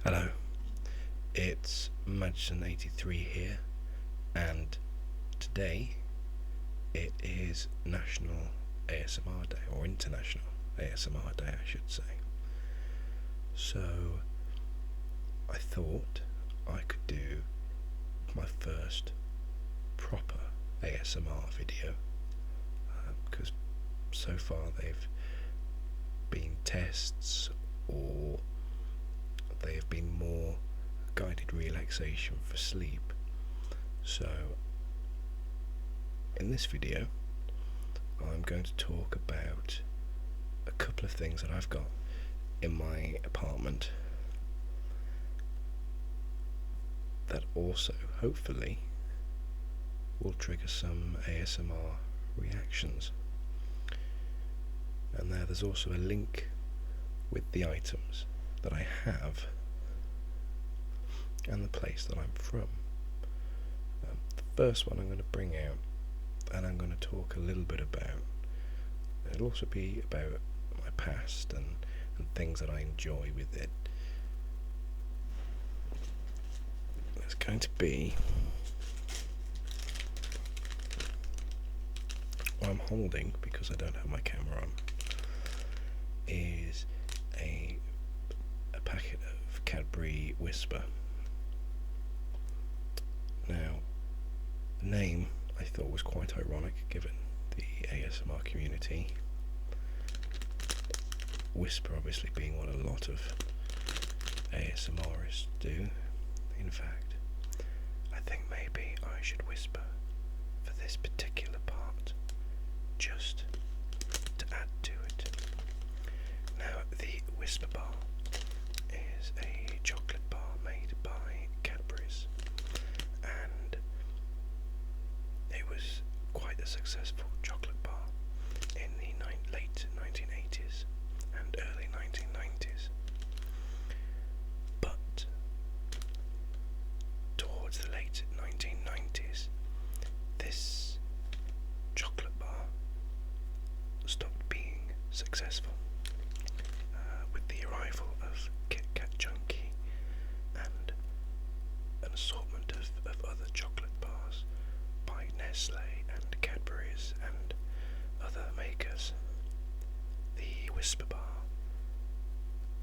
Hello, it's Madison83 here, and today it is National ASMR Day, or International ASMR Day, I should say. So I thought I could do my first proper ASMR video, because so far they've been tests, or they have been more guided relaxation for sleep. So in this video I'm going to talk about a couple of things that I've got in my apartment that also hopefully will trigger some ASMR reactions. And there's also a link with the items that I have and the place that I'm from. The first one I'm going to bring out, and I'm going to talk a little bit about. It'll also be about my past and things that I enjoy with it. It's going to be what I'm holding, because I don't have my camera on, is a packet of Cadbury Whisper. Now, the name I thought was quite ironic given the ASMR community. Whisper obviously being what a lot of ASMRists do. In fact, I think maybe I should whisper for this particular part, just to add to it. Now, the Whisper bar is a chocolate bar made by Cadburys, and it was quite a successful chocolate bar in the late 1980s and early 1990s. But towards the late 1990s, this chocolate bar stopped being successful, with the arrival of Kit Kat Chunky and an assortment of other chocolate bars by Nestle and Cadburys and other makers. The Whisper bar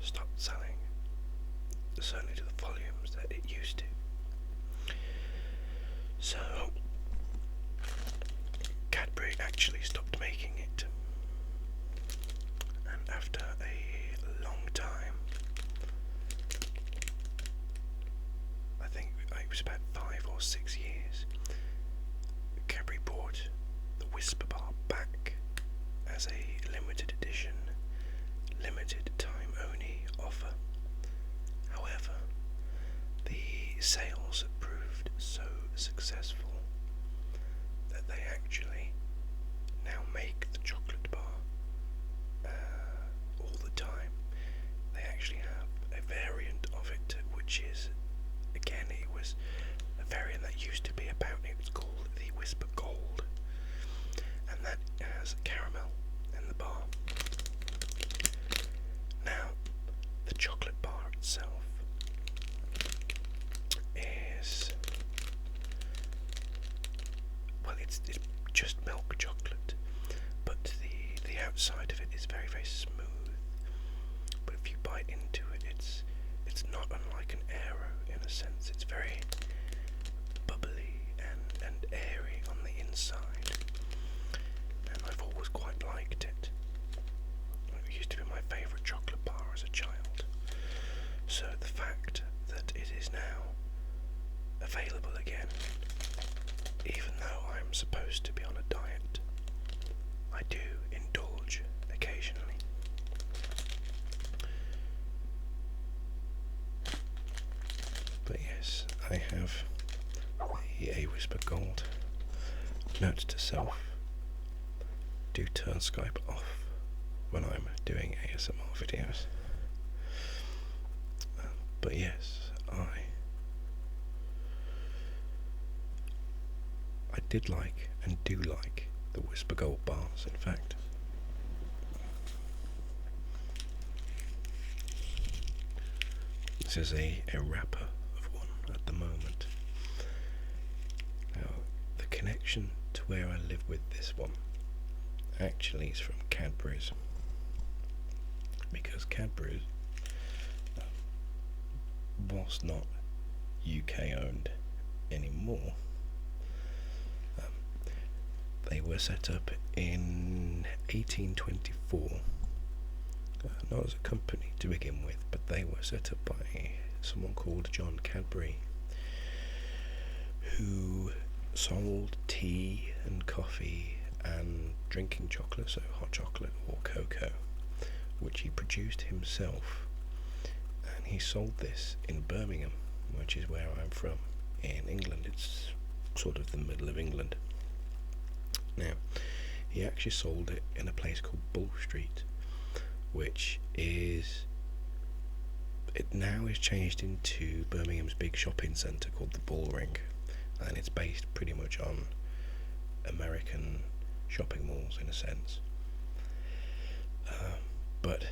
stopped selling, certainly to the volumes that it used to. So Cadbury actually stopped making it, and after a long time, I think it was about 5 or 6 years, Cadbury brought the Whisper bar back as a limited edition, limited time only offer. However, the sales had proved so successful that they actually now make the chocolate bar all the time. They actually have a variant of it, which is, again, it was a variant that used to be about, it was called the Whisper Gold, and that has caramel in the bar. Now, the chocolate bar itself is, well, it's just milk chocolate, but the outside of it is very, very smooth. But if you bite into it, it's not unlike an Aero in a sense. It's very bubbly and airy on the inside, and I've always quite liked it. It used to be my favourite chocolate bar as a child. So the fact that it is now available again, even though I'm supposed to be on a diet, I do indulge occasionally. But yes, I have the A Whisper Gold. Note to self, do turn Skype off when I'm doing ASMR videos. But yes, I did like and do like the Whisper Gold bars, in fact. This is a wrapper of one at the moment. Now, the connection to where I live with this one actually is from Cadburys, because Cadburys, whilst not UK owned anymore, they were set up in 1824, not as a company to begin with, but they were set up by someone called John Cadbury, who sold tea and coffee and drinking chocolate, so hot chocolate or cocoa, which he produced himself, and he sold this in Birmingham, which is where I'm from, in England. It's sort of the middle of England. Now, he actually sold it in a place called Bull Street, which is, it now is changed into Birmingham's big shopping centre called the Bull Ring, and it's based pretty much on American shopping malls in a sense. But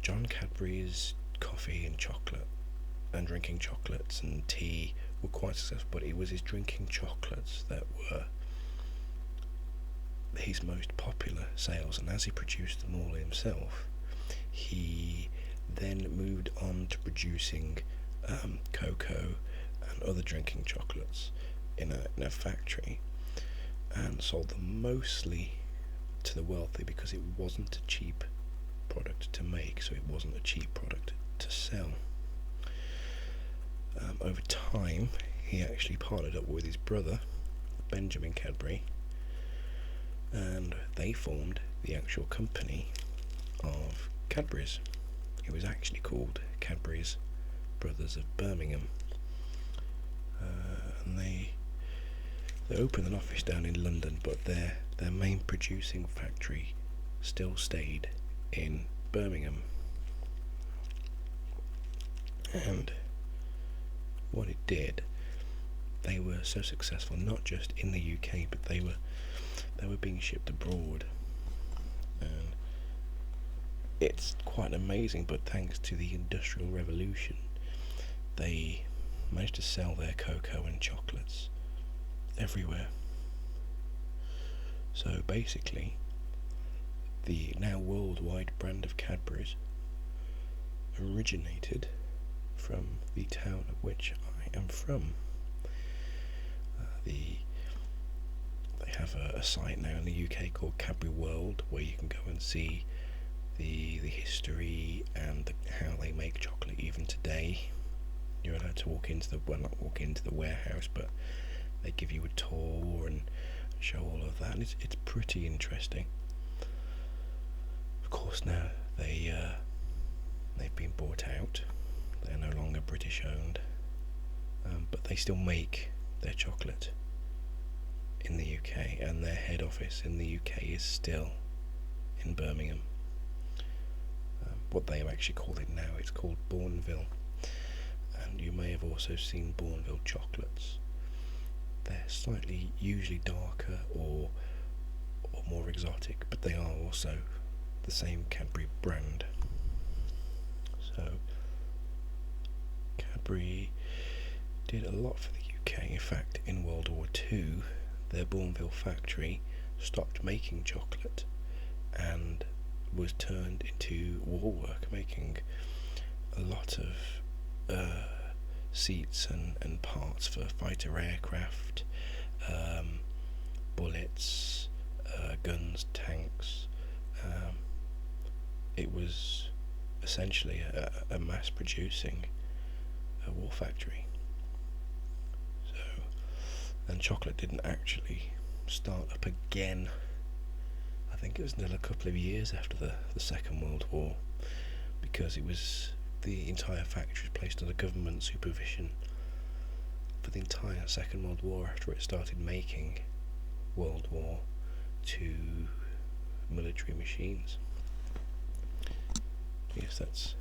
John Cadbury's coffee and chocolate and drinking chocolates and tea were quite successful, but it was his drinking chocolates that were his most popular sales, and as he produced them all himself, he then moved on to producing cocoa and other drinking chocolates in a factory, and sold them mostly to the wealthy, because it wasn't a cheap product to make, so it wasn't a cheap product to sell. Over time, he actually partnered up with his brother, Benjamin Cadbury, and they formed the actual company of Cadburys. It was actually called Cadbury's Brothers of Birmingham, and they opened an office down in London, but their main producing factory still stayed in Birmingham. And what it did, they were so successful, not just in the UK, but they were being shipped abroad, and it's quite amazing. But thanks to the Industrial Revolution, they managed to sell their cocoa and chocolates everywhere. So basically, the now worldwide brand of Cadburys originated from the town of which I am from. They have a site now in the UK called Cadbury World, where you can go and see the history and how they make chocolate even today. You're allowed to walk into not walk into the warehouse, but they give you a tour and show all of that, and it's pretty interesting. Of course, now they've been bought out. They're no longer British owned, but they still make their chocolate in the UK, and their head office in the UK is still in Birmingham. What they actually call it now, it's called Bourneville, and you may have also seen Bourneville chocolates. They're slightly usually darker or more exotic, but they are also the same Cadbury brand. So Cadbury did a lot for the UK. In fact, in World War II, their Bourneville factory stopped making chocolate and was turned into woolwork, making a lot of seats and parts for fighter aircraft, bullets, guns, tanks. It was essentially a mass producing war factory. So, and chocolate didn't actually start up again. I think it was still a couple of years after the Second World War, because it was the entire factory was placed under government supervision for the entire Second World War after it started making World War II military machines. Yes, that's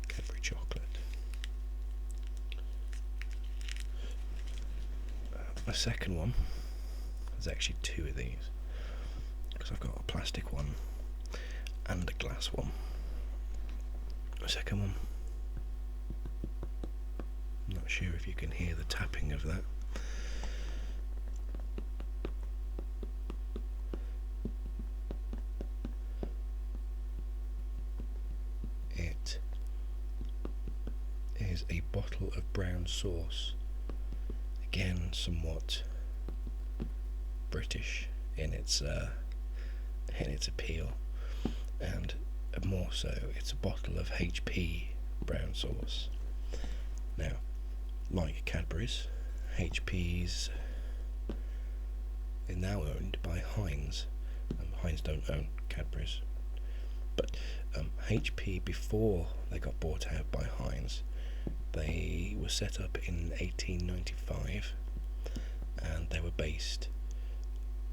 Cadbury chocolate. My second one, there's actually two of these, because I've got a plastic one and a glass one. second one. I'm not sure if you can hear the tapping of that. It is a bottle of brown sauce. Again, somewhat British in its appeal, and more so, it's a bottle of HP brown sauce. Now, like Cadburys, HP's is now owned by Heinz. Heinz don't own Cadburys, but HP, before they got bought out by Heinz, they were set up in 1895, and they were based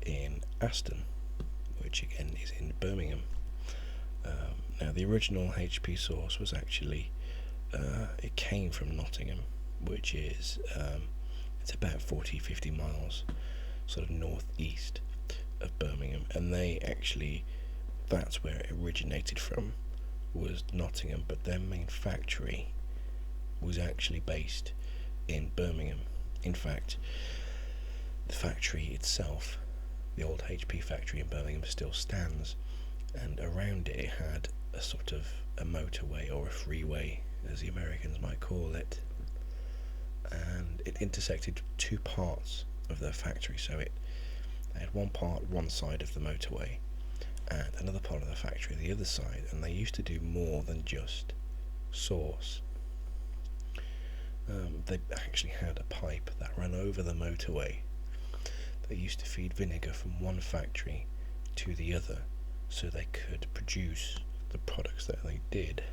in Aston, which again is in Birmingham. Now, the original HP sauce was actually it came from Nottingham, which is it's about 40-50 miles sort of northeast of Birmingham, and that's where it originated from, was Nottingham, but their main factory was actually based in Birmingham. In fact, the factory itself, the old HP factory in Birmingham, still stands, and around it had a sort of a motorway, or a freeway as the Americans might call it, and it intersected two parts of their factory. So they had one part one side of the motorway and another part of the factory the other side, and they used to do more than just sauce. They actually had a pipe that ran over the motorway. They used to feed vinegar from one factory to the other so they could produce the products that they did.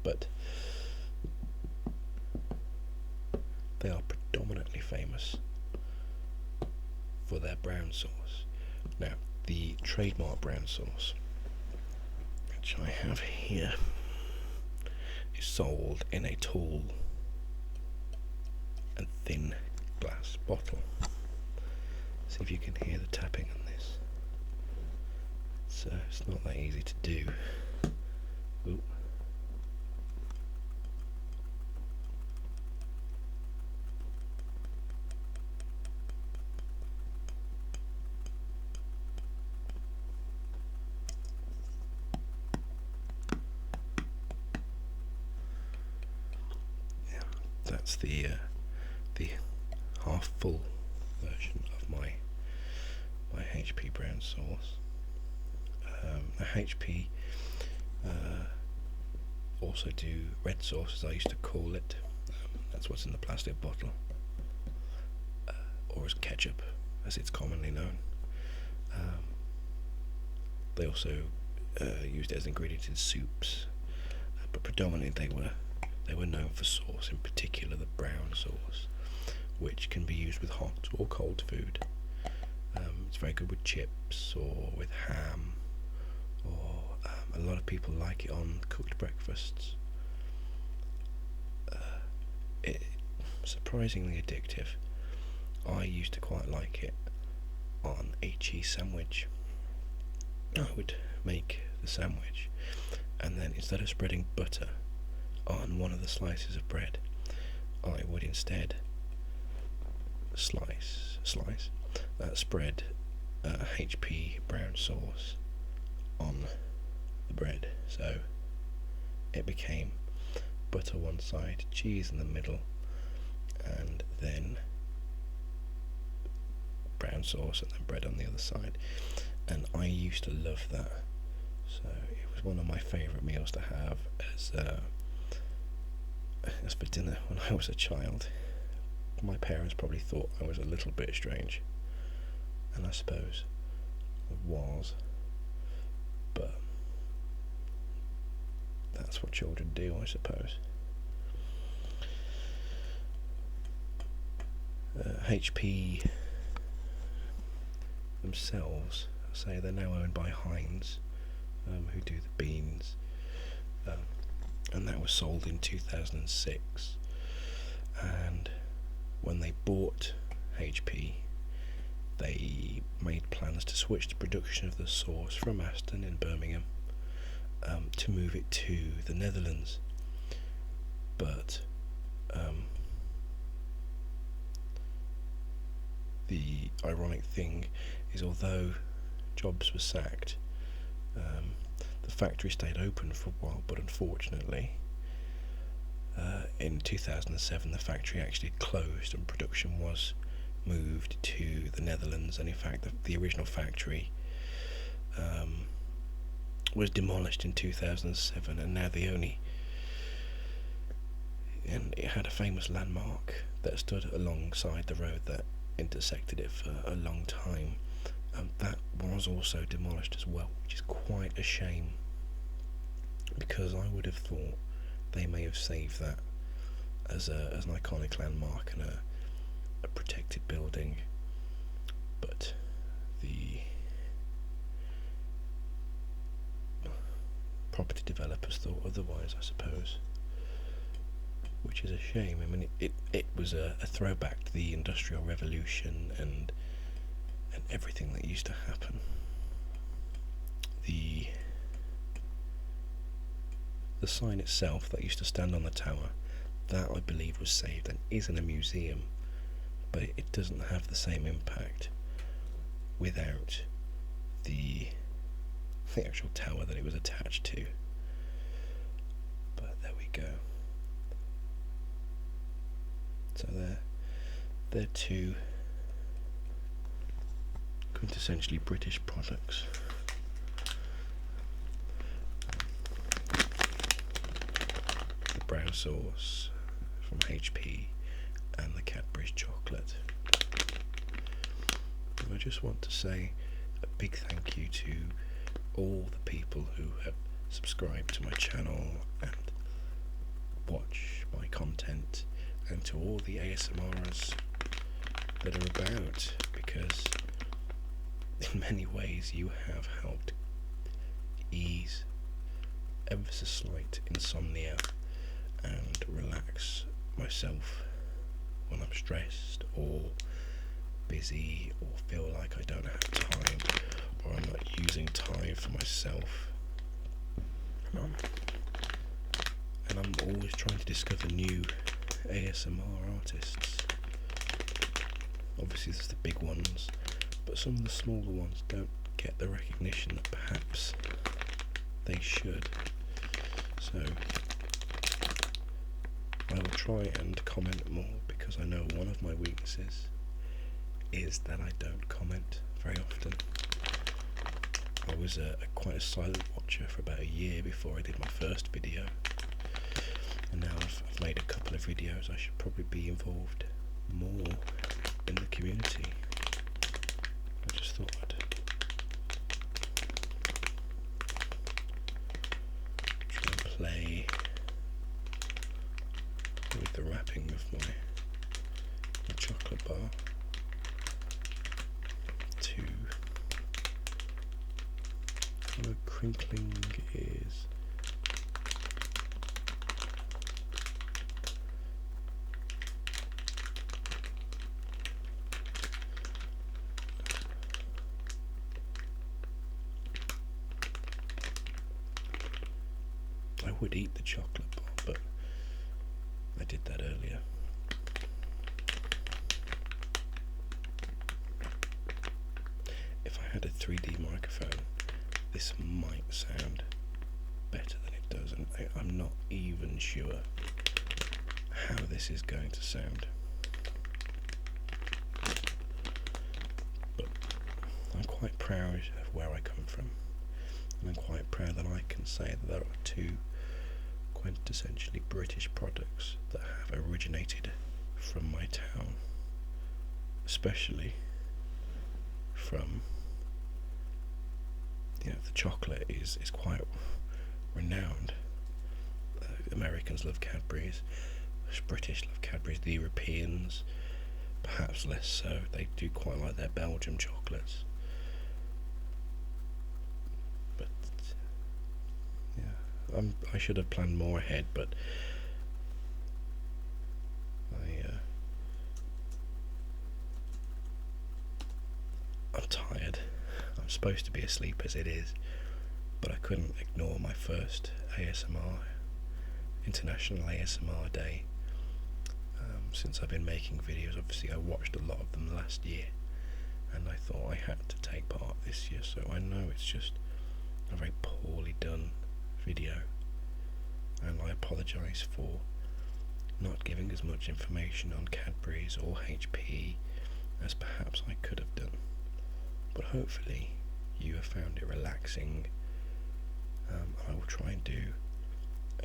But they are predominantly famous for their brown sauce. Now, the trademark brown sauce, which I have here, is sold in a tall and thin glass bottle. See if you can hear the tapping on this. So it's not that easy to do. Ooh. That's the half full version of my HP brown sauce. The HP also do red sauce, as I used to call it. That's what's in the plastic bottle, or as ketchup, as it's commonly known. They also used it as ingredients in soups, but predominantly they were known for sauce, in particular the brown sauce, which can be used with hot or cold food. It's very good with chips or with ham, or a lot of people like it on cooked breakfasts. It's surprisingly addictive. I used to quite like it on a cheese sandwich. I would make the sandwich, and then instead of spreading butter on one of the slices of bread, I would instead spread HP brown sauce on the bread. So it became butter one side, cheese in the middle, and then brown sauce and then bread on the other side. And I used to love that. So it was one of my favourite meals to have as for dinner when I was a child. My parents probably thought I was a little bit strange, and I suppose I was, but that's what children do, I suppose. HP themselves, I say they're now owned by Heinz, who do the beans, and that was sold in 2006. And when they bought HP, they made plans to switch the production of the sauce from Aston in Birmingham to to move it to the Netherlands, but the ironic thing is, although jobs were sacked, the factory stayed open for a while, but unfortunately in 2007 the factory actually closed and production was moved to the Netherlands. And in fact the original factory was demolished in 2007, and now and it had a famous landmark that stood alongside the road that intersected it for a long time, and that was also demolished as well, which is quite a shame, because I would have thought they may have saved that as an iconic landmark and a protected building, but the property developers thought otherwise, I suppose, which is a shame. I mean, it was a throwback to the Industrial Revolution and everything that used to happen. The sign itself that used to stand on the tower, that I believe was saved and is in a museum, but it doesn't have the same impact without the actual tower that it was attached to. But there we go. So they're two quintessentially British products. The brown sauce from HP and the Cadburys chocolate. And I just want to say a big thank you to all the people who have subscribed to my channel and watch my content, and to all the ASMRs that are about, because in many ways you have helped ease ever so slight insomnia and relax myself when I'm stressed or busy or feel like I don't have time or I'm not using time for myself. And I'm always trying to discover new ASMR artists. Obviously there's the big ones, but some of the smaller ones don't get the recognition that perhaps they should. So I will try and comment more, because I know one of my weaknesses is that I don't comment very often. I was quite a silent watcher for about a year before I did my first video, and now I've made a couple of videos. I should probably be involved more in the community. I just thought I'd try and play with the wrapping of my chocolate bar to how crinkling is. I would eat the chocolate bar, but I did that earlier. If I had a 3D microphone, this might sound better than it does, and I'm not even sure how this is going to sound. But I'm quite proud of where I come from, and I'm quite proud that I can say that there are two quintessentially British products that have originated from my town, especially from, the chocolate is quite renowned. Americans love Cadburys, British love Cadburys, the Europeans perhaps less so. They do quite like their Belgium chocolates. But yeah, I should have planned more ahead, but I'm tired. I'm supposed to be asleep as it is, but I couldn't ignore my first ASMR, International ASMR Day. Since I've been making videos, obviously I watched a lot of them last year, and I thought I had to take part this year, so I know it's just a very poorly done video, and I apologise for not giving as much information on Cadburys or HP as perhaps I could have done, but hopefully you have found it relaxing. I will try and do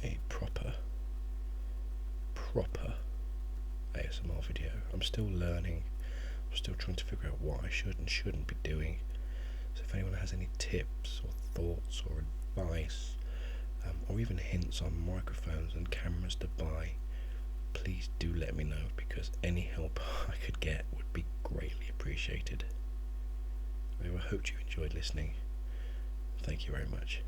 a proper ASMR video. I'm still learning, I'm still trying to figure out what I should and shouldn't be doing, so if anyone has any tips or thoughts or advice, or even hints on microphones and cameras to buy, please do let me know, because any help I could get would be greatly appreciated. I hope you enjoyed listening. Thank you very much.